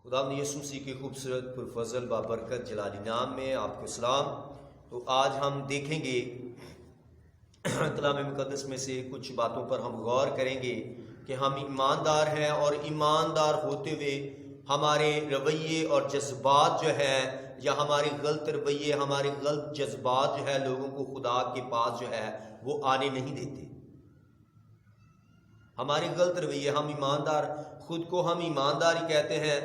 خداوند یسوع مسیح کے خوبصورت پرفضل بابرکت جلالی نام میں آپ کو سلام۔ تو آج ہم دیکھیں گے کلام مقدس میں سے کچھ باتوں پر ہم غور کریں گے کہ ہم ایماندار ہیں، اور ایماندار ہوتے ہوئے ہمارے رویے اور جذبات جو ہے، یا ہمارے غلط رویے، ہمارے غلط جذبات جو ہے لوگوں کو خدا کے پاس جو ہے وہ آنے نہیں دیتے۔ ہماری غلط رویے، ہم ایماندار، خود کو ہم ایماندار ہی کہتے ہیں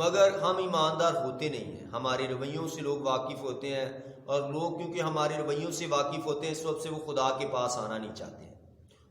مگر ہم ایماندار ہوتے نہیں ہیں۔ ہمارے رویوں سے لوگ واقف ہوتے ہیں، اور لوگ کیونکہ ہمارے رویوں سے واقف ہوتے ہیں اس وقت سے وہ خدا کے پاس آنا نہیں چاہتے ہیں۔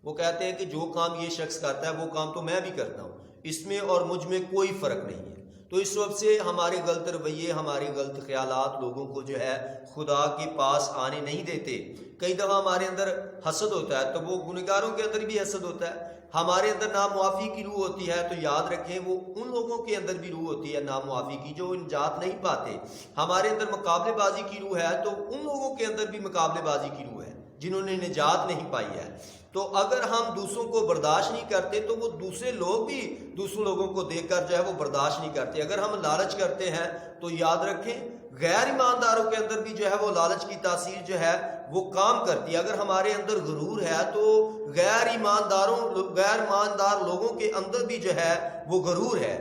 وہ کہتے ہیں کہ جو کام یہ شخص کرتا ہے وہ کام تو میں بھی کرتا ہوں، اس میں اور مجھ میں کوئی فرق نہیں ہے۔ تو اس وقت سے ہمارے غلط رویے، ہمارے غلط خیالات لوگوں کو جو ہے خدا کے پاس آنے نہیں دیتے۔ کئی دفعہ ہمارے اندر حسد ہوتا ہے، تو وہ گنہگاروں کے اندر بھی حسد ہوتا ہے۔ ہمارے اندر نامعافی کی روح ہوتی ہے، تو یاد رکھیں وہ ان لوگوں کے اندر بھی روح ہوتی ہے نامعافی کی جو نجات نہیں پاتے۔ ہمارے اندر مقابلے بازی کی روح ہے، تو ان لوگوں کے اندر بھی مقابلے بازی کی روح ہے جنہوں نے نجات نہیں پائی ہے۔ تو اگر ہم دوسروں کو برداشت نہیں کرتے تو وہ دوسرے لوگ بھی دوسرے لوگوں کو دیکھ کر جو ہے وہ برداشت نہیں کرتے۔ اگر ہم لالچ کرتے ہیں تو یاد رکھیں غیر ایمانداروں کے اندر بھی جو ہے وہ لالچ کی تاثیر جو ہے وہ کام کرتی ہے۔ اگر ہمارے اندر غرور ہے تو غیر ایماندار لوگوں کے اندر بھی جو ہے وہ غرور ہے۔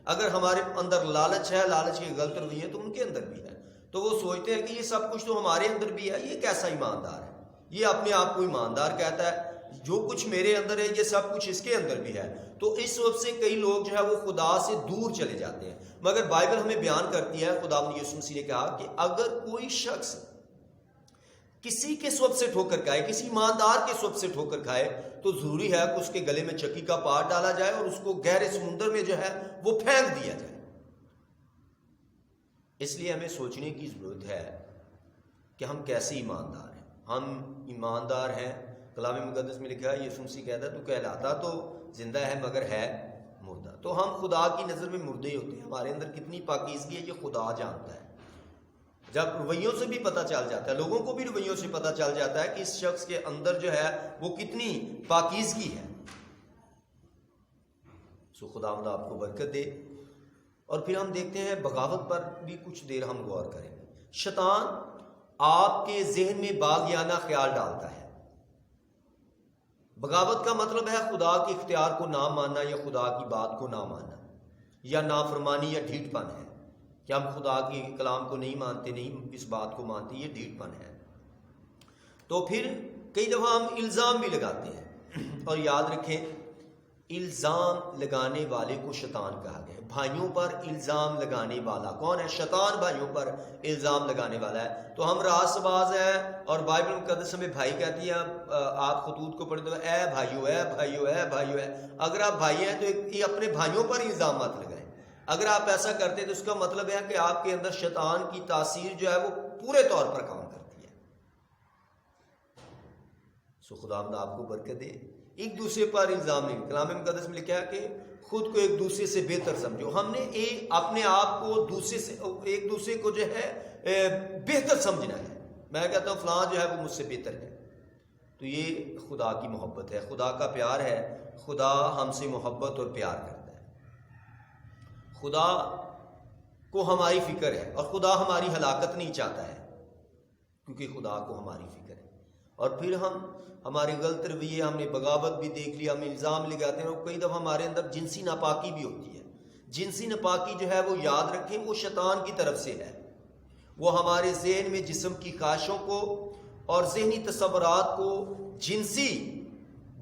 اگر ہمارے اندر لالچ ہے، لالچ کے غلط رویے تو ان کے اندر بھی ہے۔ تو وہ سوچتے ہیں کہ یہ سب کچھ تو ہمارے اندر بھی ہے، یہ کیسا ایماندار ہے، یہ اپنے آپ کو ایماندار کہتا ہے، جو کچھ میرے اندر ہے یہ سب کچھ اس کے اندر بھی ہے۔ تو اس وقت سے کئی لوگ جو ہے وہ خدا سے دور چلے جاتے ہیں۔ مگر بائبل ہمیں بیان کرتی ہے، خداوند یسوع مسیح نے کہا کہ اگر کوئی شخص کسی کے سبب سے ٹھوکر کھائے، کسی ایماندار کے سبب سے ٹھوکر کھائے، تو ضروری ہے کہ اس کے گلے میں چکی کا پار ڈالا جائے اور اس کو گہرے سمندر میں جو ہے وہ پھینک دیا جائے۔ اس لیے ہمیں سوچنے کی ضرورت ہے کہ ہم کیسے ایماندار ہیں۔ ہم ایماندار ہیں، کلام مقدس میں لکھا ہے، یسوع مسیح کہتا ہے تو کہلاتا تو زندہ ہے مگر ہے مردہ۔ تو ہم خدا کی نظر میں مردے ہوتے ہیں۔ ہمارے اندر کتنی پاکیزگی ہے یہ خدا جانتا ہے۔ جب رویوں سے بھی پتہ چل جاتا ہے، لوگوں کو بھی رویوں سے پتہ چل جاتا ہے کہ اس شخص کے اندر جو ہے وہ کتنی پاکیزگی ہے۔ سو خداوند آپ کو برکت دے۔ اور پھر ہم دیکھتے ہیں بغاوت پر بھی کچھ دیر ہم غور کریں۔ شیطان آپ کے ذہن میں باغیانہ خیال ڈالتا ہے۔ بغاوت کا مطلب ہے خدا کے اختیار کو نہ ماننا، یا خدا کی بات کو نہ ماننا، یا نافرمانی یا ڈھیٹ پن ہے کہ ہم خدا کے کلام کو نہیں مانتے، نہیں اس بات کو مانتے، یہ ڈھیٹ پن ہے۔ تو پھر کئی دفعہ ہم الزام بھی لگاتے ہیں، اور یاد رکھیں الزام لگانے والے کو شیطان کہا گیا ہے۔ بھائیوں پر الزام لگانے والا کون ہے؟ شیطان بھائیوں پر الزام لگانے والا ہے۔ تو ہم راست باز ہیں، اور بائبل مقدس میں بھائی کہتی ہے، آپ خطوط کو پڑھتے ہیں، اے بھائیو، اے بھائیو، اے بھائیو ہے۔ اگر آپ بھائی ہیں تو یہ اپنے بھائیوں پر الزام مت لگائیں۔ اگر آپ ایسا کرتے ہیں تو اس کا مطلب ہے کہ آپ کے اندر شیطان کی تاثیر جو ہے وہ پورے طور پر کام کرتی ہے۔ سو خداوند آپ کو برکت دے۔ ایک دوسرے پر الزام نہیں، کلام مقدس میں لکھا ہے کہ خود کو ایک دوسرے سے بہتر سمجھو۔ ہم نے اپنے آپ کو ایک دوسرے کو جو ہے بہتر سمجھنا ہے۔ میں کہتا ہوں فلاں جو ہے وہ مجھ سے بہتر ہے، تو یہ خدا کی محبت ہے، خدا کا پیار ہے۔ خدا ہم سے محبت اور پیار کرتا ہے۔ خدا کو ہماری فکر ہے، اور خدا ہماری ہلاکت نہیں چاہتا ہے، کیونکہ خدا کو ہماری فکر ہے۔ اور پھر ہمارے غلط رویے، ہم نے بغاوت بھی دیکھ لیا، ہم الزام لگاتے ہیں، اور کئی دفعہ ہمارے اندر جنسی ناپاکی بھی ہوتی ہے۔ جنسی ناپاکی جو ہے وہ یاد رکھیں وہ شیطان کی طرف سے ہے۔ وہ ہمارے ذہن میں جسم کی خواہشوں کو اور ذہنی تصورات کو، جنسی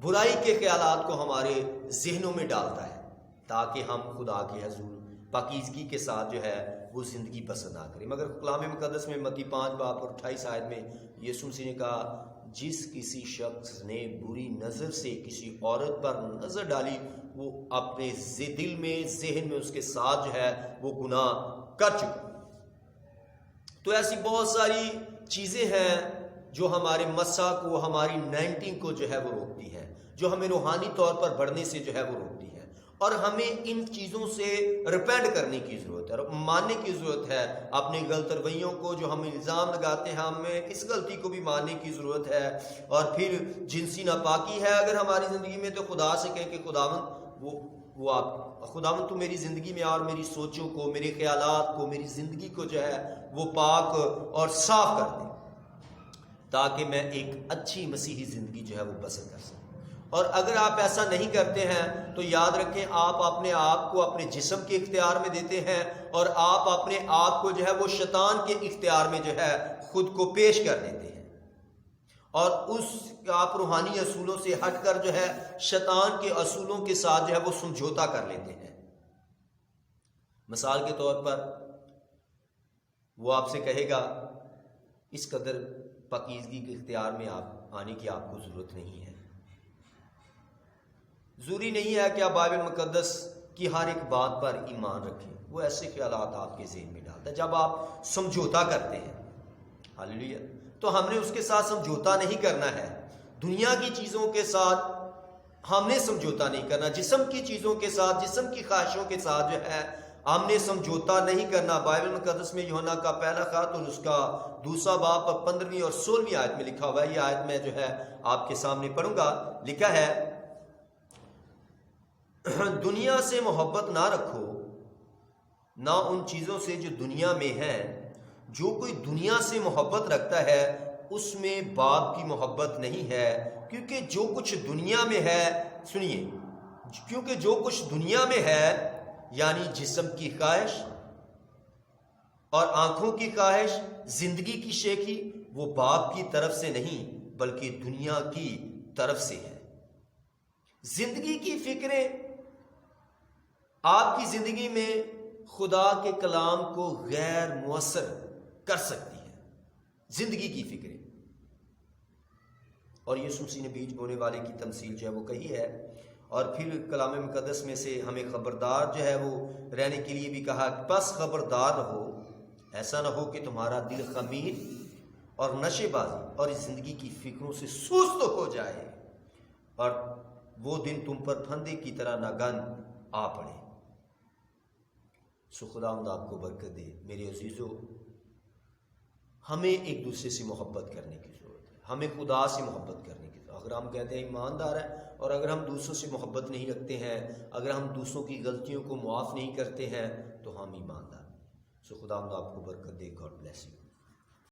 برائی کے خیالات کو ہمارے ذہنوں میں ڈالتا ہے، تاکہ ہم خدا کے حضور پاکیزگی کے ساتھ جو ہے وہ زندگی بسر نہ کریں۔ مگر کلام مقدس میں متی 5 باب اور 28 آیت میں یسوع مسیح نے کہا، جس کسی شخص نے بری نظر سے کسی عورت پر نظر ڈالی، وہ اپنے دل میں، ذہن میں اس کے ساتھ جو ہے وہ گناہ کر چکا۔ تو ایسی بہت ساری چیزیں ہیں جو ہمارے مسا کو، ہماری نائنٹنگ کو جو ہے وہ روکتی ہے، جو ہمیں روحانی طور پر بڑھنے سے جو ہے وہ روکتی ہے۔ اور ہمیں ان چیزوں سے ریپینٹ کرنے کی ضرورت ہے، ماننے کی ضرورت ہے۔ اپنے غلط رویوں کو جو ہم الزام لگاتے ہیں، ہمیں اس غلطی کو بھی ماننے کی ضرورت ہے۔ اور پھر جنسی ناپاکی ہے اگر ہماری زندگی میں، تو خدا سے کہیں کہ خداوند وہ خداوند تو میری زندگی میں اور میری سوچوں کو، میرے خیالات کو، میری زندگی کو جو ہے وہ پاک اور صاف کر دے، تاکہ میں ایک اچھی مسیحی زندگی جو ہے وہ بسر کر سکوں۔ اور اگر آپ ایسا نہیں کرتے ہیں تو یاد رکھیں آپ اپنے آپ کو اپنے جسم کے اختیار میں دیتے ہیں، اور آپ اپنے آپ کو جو ہے وہ شیطان کے اختیار میں جو ہے خود کو پیش کر دیتے ہیں، اور اس آپ روحانی اصولوں سے ہٹ کر جو ہے شیطان کے اصولوں کے ساتھ جو ہے وہ سمجھوتا کر لیتے ہیں۔ مثال کے طور پر وہ آپ سے کہے گا اس قدر پاکیزگی کے اختیار میں آپ آنے کی آپ کو ضرورت نہیں ہے، ضروری نہیں ہے کہ آپ بائبل مقدس کی ہر ایک بات پر ایمان رکھیں۔ وہ ایسے خیالات آپ کے ذہن میں ڈالتا ہے جب آپ سمجھوتا کرتے ہیں۔ ہاللیلویہ۔ تو ہم نے اس کے ساتھ سمجھوتا نہیں کرنا ہے، دنیا کی چیزوں کے ساتھ ہم نے سمجھوتا نہیں کرنا، جسم کی چیزوں کے ساتھ، جسم کی خواہشوں کے ساتھ جو ہے ہم نے سمجھوتا نہیں کرنا۔ بائبل مقدس میں یوحنا کا پہلا خط اور اس کا دوسرا باب 15ویں اور 16ویں آیت میں لکھا ہوا ہے، یہ آیت میں جو ہے آپ کے سامنے پڑھوں گا۔ لکھا ہے دنیا سے محبت نہ رکھو، نہ ان چیزوں سے جو دنیا میں ہیں، جو کوئی دنیا سے محبت رکھتا ہے اس میں باپ کی محبت نہیں ہے، کیونکہ جو کچھ دنیا میں ہے، سنیے، کیونکہ جو کچھ دنیا میں ہے یعنی جسم کی خواہش اور آنکھوں کی خواہش، زندگی کی شیخی، وہ باپ کی طرف سے نہیں بلکہ دنیا کی طرف سے ہے۔ زندگی کی فکریں آپ کی زندگی میں خدا کے کلام کو غیر مؤثر کر سکتی ہیں، زندگی کی فکریں۔ اور یسوع مسیح نے بیج بونے والے کی تمثیل جو ہے وہ کہی ہے، اور پھر کلام مقدس میں سے ہمیں خبردار جو ہے وہ رہنے کے لیے بھی کہا، بس خبردار رہو، ایسا نہ ہو کہ تمہارا دل خمیر اور نشے بازی اور اس زندگی کی فکروں سے سست ہو جائے، اور وہ دن تم پر پھندے کی طرح ناگن آ پڑے۔ سو خداوند آپ کو برکت دے۔ میرے عزیزو، ہمیں ایک دوسرے سے محبت کرنے کی ضرورت ہے، ہمیں خدا سے محبت کرنے کی ضرورت ہے۔ اگر ہم کہتے ہیں ایماندار ہیں، اور اگر ہم دوسروں سے محبت نہیں رکھتے ہیں، اگر ہم دوسروں کی غلطیوں کو معاف نہیں کرتے ہیں، تو ہم ایماندار ہیں۔ سو خداوند آپ کو برکت دے۔ God bless you.